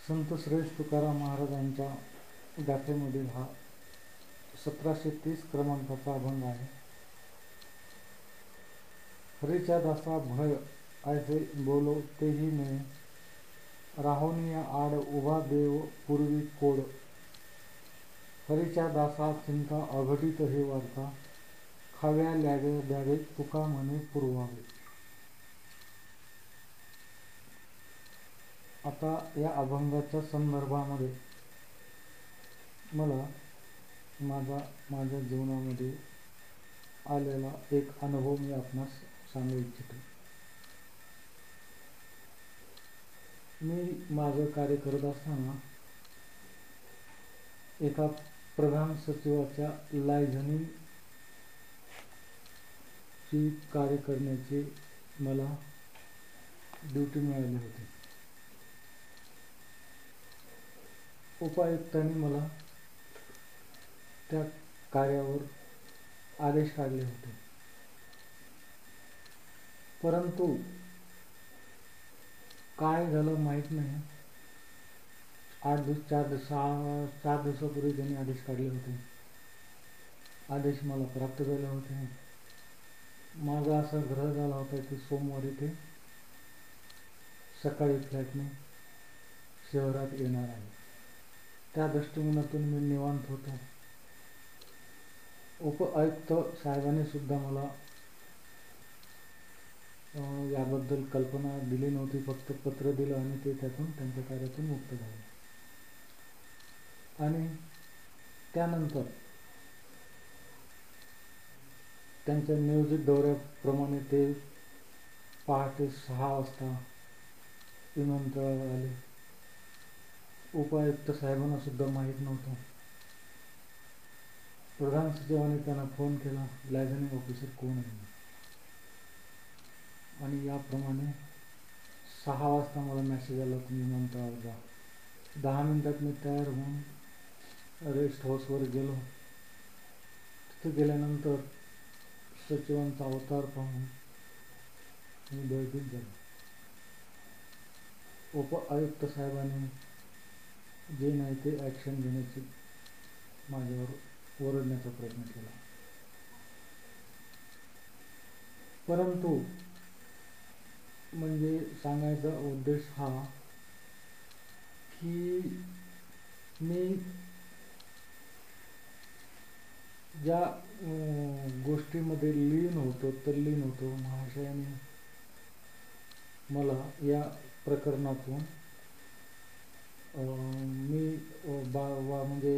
संत श्रेष्ठ तुकाराम महाराजांच्या गाथेमधील हा 1730 क्रमांकाचा अभंग आहे. हरीच्या दासा भय ऐसे बोलो तेही मिळे, राहोनिया आड उभा देव पूर्वी कोड. हरीच्या दासा चिंता अघटित हे वार्ता, खाव्या ल्याव्या द्यावे तुका म्हणे पुरवावे. आता या अभंगाच्या संदर्भामध्ये मला माझ्या जीवनामध्ये आलेला एक अनुभव मी आपणास सांगू इच्छितो. मी माझं कार्य करत असताना एका प्रधान सचिवाच्या लायझनिंगची कार्य करण्याची मला ड्युटी मिळाली होती. उपायुक्तांनी मला त्या कार्यावर आदेश काढले होते, परंतु काय झालं माहीत नाही. 4 दिवसापूर्वी त्यांनी आदेश काढले होते. आदेश मला प्राप्त झाले होते. माझा असा ग्रह झाला होता की सोमवारी ते सकाळी फ्लाईटने शहरात येणार आहे. त्या दृष्टिकोनातून मी निवांत होतो. उप-आयुक्त साहेबांनी सुद्धा मला याबद्दल कल्पना दिली नव्हती. फक्त पत्र दिलं आणि ते त्यातून त्यांच्या कार्यातून मुक्त झाले. आणि त्यानंतर त्यांच्या नियोजित दौऱ्याप्रमाणे ते पहाटे 6 वाजता विमानतळावर आले. उपायुक्त साहेबांना सुद्धा माहीत नव्हतं. प्रधान सचिवांनी त्यांना फोन केला, लायझनिंग ऑफिसर कोण आहे? आणि याप्रमाणे 6 वाजता मला मेसेज आला, तुम्ही विमानतळावर जा. 10 मिनिटात मी तयार होऊन रेस्ट हाऊसवर गेलो. तिथे गेल्यानंतर सचिवांचा अवतार पाहून मी भयभीत झालो. उप-आयुक्त साहेबांनी जे नाही ते ॲक्शन घेण्याची माझ्यावर ओरडण्याचा प्रयत्न केला. परंतु म्हणजे सांगायचा उद्देश हा की मी ज्या गोष्टीमध्ये तल्लीन होतो, महाशयाने मला या प्रकरणातून मी म्हणजे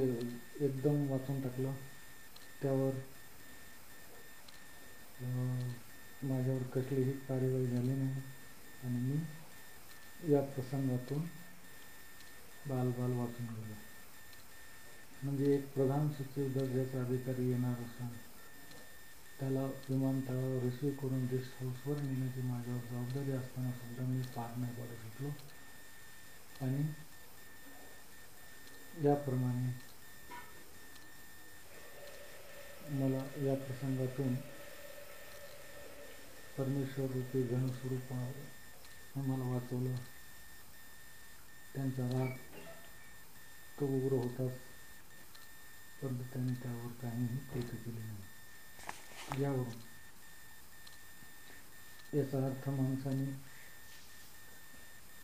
एकदम वाचून टाकलं. त्यावर माझ्यावर कसलीही कार्यवाही झाली नाही आणि मी या प्रसंगातून बाल वाचून गेलो. म्हणजे एक प्रधान सचिव दर्जाचा अधिकारी येणार असून त्याला विमानतळावर रिसीव्ह करून गेस्ट हाऊसवर नेण्याची माझ्यावर जबाबदारी असताना सुद्धा मी पार नाही पाडू शकलो. आणि याप्रमाणे मला या प्रसंगातून परमेश्वर रूपी घनस्वरूपाने मला वाचवलं. त्यांचा राग तो उग्र होताच, परंतु त्यांनी त्यावर काहीही कृती केली नाही. यावरून याचा अर्थ माणसाने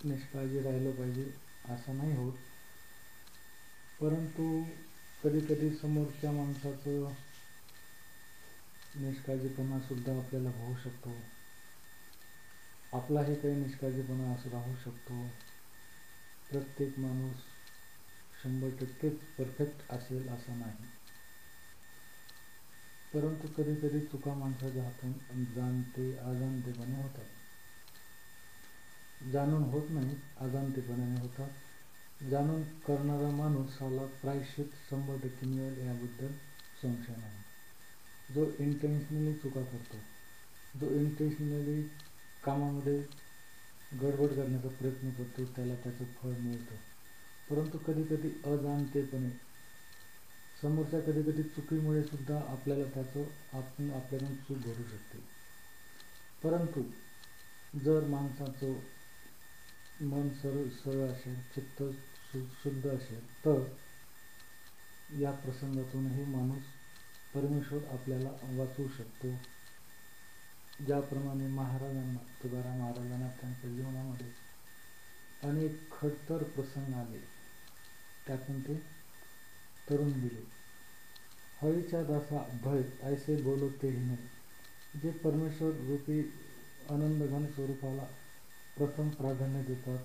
निष्काळजी राहिलं पाहिजे असं नाही होत, परंतु कधी समोरच्या माणसाचं निष्काळजीपणा सुद्धा आपल्याला होऊ शकतो. आपलाही काही निष्काळजीपणा असं राहू शकतो. प्रत्येक माणूस 100% परफेक्ट असेल असं नाही, परंतु कधी चुका माणसाच्या हातून अजाणतेपणे होतात. जाणून होत नाही, अजाणतेपणाने होतात. जाणून करणारा माणूस ह्याला प्रायश्चित 100% मिळेल याबद्दल संशय नाही. जो इंटेन्शनली चुका करतो, जो इंटेन्शनली कामामध्ये गडबड करण्याचा प्रयत्न करतो, त्याला त्याचं फळ मिळतं. परंतु कधी अजाणतेपणे समोरच्या कधी चुकीमुळे सुद्धा आपल्याला आपल्याकडून चूक घडू शकते. परंतु जर माणसाचं मन सरळ असेल, चित्त शुद्ध असेल तर या प्रसंगातूनही माणूस परमेश्वर आपल्याला वाचवू शकतो. ज्याप्रमाणे तुकाराम महाराजांना त्यांच्या जीवनामध्ये अनेक खडतर प्रसंग आले, त्यातून ते तरुण दिले. हळीच्या दासा भय ऐसे बोलते ही नाही. जे परमेश्वर रूपी आनंद घन स्वरूपाला प्रथम प्राधान्य देतात,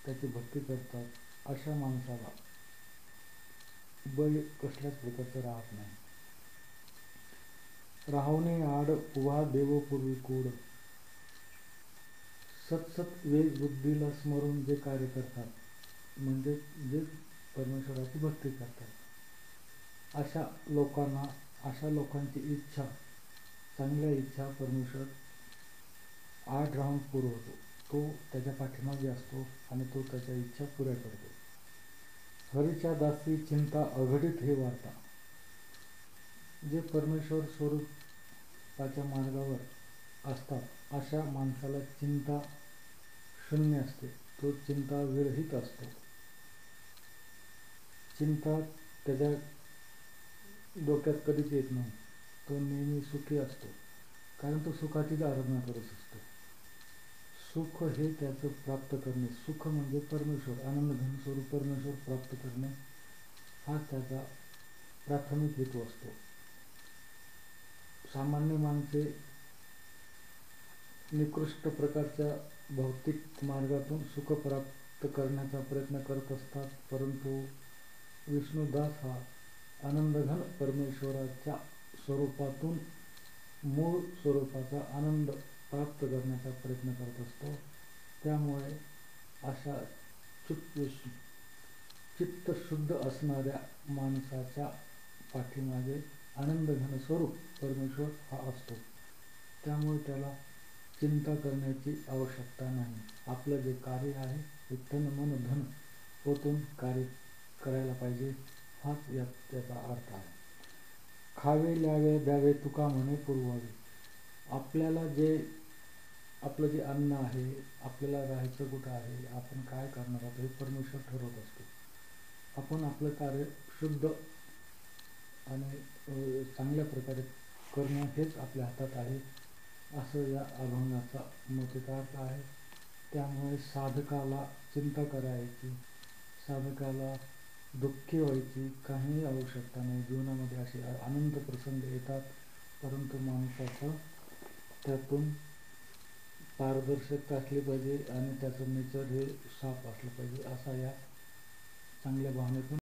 त्याची भक्ती करतात, अशा माणसाला बळी कसल्याच प्रकारचं राहत नाही. राहवणे आड उभा देवपूर्वी कूड. सतसत वेग बुद्धीला स्मरून जे कार्य करतात, म्हणजे जे परमेश्वराची भक्ती करतात, अशा लोकांची इच्छा, चांगल्या इच्छा परमेश्वर आड राहून पुरवतो. तो त्याच्या पाठीमागे असतो आणि तो त्याच्या इच्छा पुऱ्या करतो. हरीच्या दासी चिंता अघटित हे वार्ता. जे परमेश्वर स्वरूपाच्या मार्गावर असतात, अशा माणसाला चिंता शून्य असते. तो चिंता विरहित असतो. चिंता त्याच्या डोक्यात कधीच येत नाही. तो नेहमी सुखी असतो, कारण तो सुखाचीच आराधना करत असतो. सुख हे त्याचं प्राप्त करणे, सुख म्हणजे परमेश्वर, आनंद घन स्वरूप परमेश्वर प्राप्त करणे, हा त्याचा प्राथमिक हेतू असतो. सामान्य माणसे निकृष्ट प्रकारच्या भौतिक मार्गातून सुख प्राप्त करण्याचा प्रयत्न करत असतात, परंतु विष्णुदास हा आनंदघन परमेश्वराच्या स्वरूपातून मूळ स्वरूपाचा आनंद प्राप्त करण्याचा प्रयत्न करत असतो. त्यामुळे अशा चित्त शुद्ध असणाऱ्या माणसाच्या पाठीमागे आनंदघन स्वरूप परमेश्वर हा असतो. त्यामुळे त्याला चिंता करण्याची आवश्यकता नाही. आपलं जे कार्य आहे ते तन मन धन ओतून कार्य करायला पाहिजे, हाच त्याचा अर्थ आहे. खावे ल्यावे द्यावे तुका म्हणे पुरवावे. आपलं जे अन्न आहे, आपल्याला राहायचं कुठं आहे, आपण काय करणार आहोत, हे परमेश्वर ठरवत असतो. आपण आपलं कार्य शुद्ध आणि चांगल्या प्रकारे करणं हेच आपल्या हातात आहे, असं या अभंगाचा मतितार्थ आहे. त्यामुळे साधकाला चिंता करायची, साधकाला दुःखी व्हायची काही आवश्यकता नाही. जीवनामध्ये असे अनंत प्रसंग येतात, परंतु माणसाचं त्यातून पारदर्शकता असली पाहिजे आणि त्याचं नेचर हे साफ असलं पाहिजे, असा या चांगल्या भावनेतून